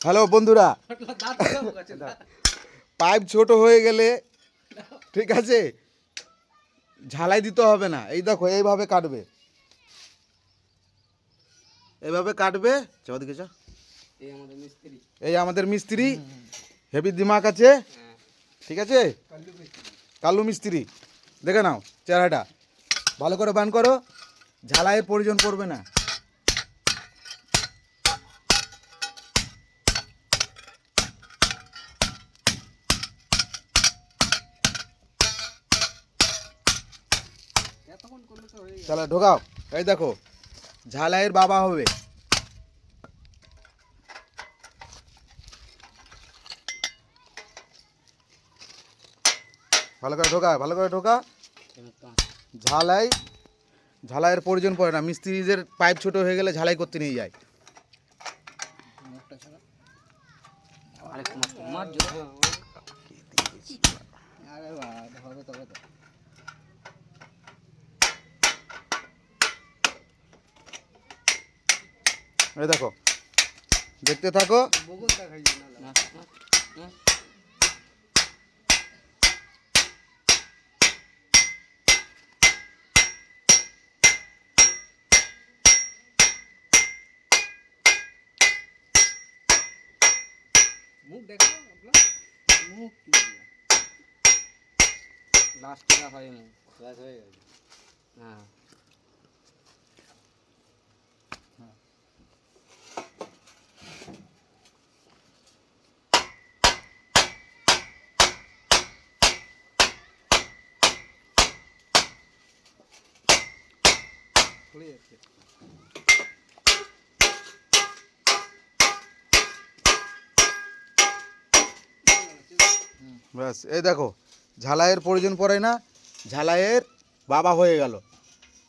Hello বন্ধুরা, pipe ছোট হয়ে গেলে ঠিক আছে ঝালাই দিতে হবে না। এই দেখো এইভাবে কাটবে, এইভাবে কাটবে। দিকে চা, এই আমাদের মিস্ত্রি হেভি দিমাগ আছে, ঠিক আছে। কাল্লু মিস্ত্রি, দেখে নাও চেহারাটা, ভালো করে বান করো, ঝালাইয়ের প্রয়োজন পড়বে না। চলো ঢোকাও। এই দেখো ঝালাইয়ের বাবা হবে। ভালো করে ঢোকা, ভালো করে ঢোকা। ঝালাইয়ের প্রয়োজন পড়ে না। মিস্ত্রিদের পাইপ ছোট হয়ে গেলে ঝালাই করতে নিয়ে যায়। এই দেখো, দেখতে থাকো। মুখ দেখো, মুখ লাস্ট হয় মুখ লাস্ট হয়ে গেছে। হ্যাঁ খুলে যাচ্ছে। ব্যাস, এই দেখো ঝালাইয়ের প্রয়োজন পড়ে না, ঝালাইয়ের বাবা হয়ে গেল।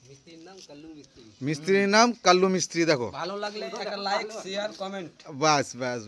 মিস্ত্রির নাম কাল্লু মিস্ত্রি। মিস্ত্রির নাম কাল্লু মিস্ত্রি। দেখো ভালো লাগলে একটা লাইক, শেয়ার, কমেন্ট। বাস বাস।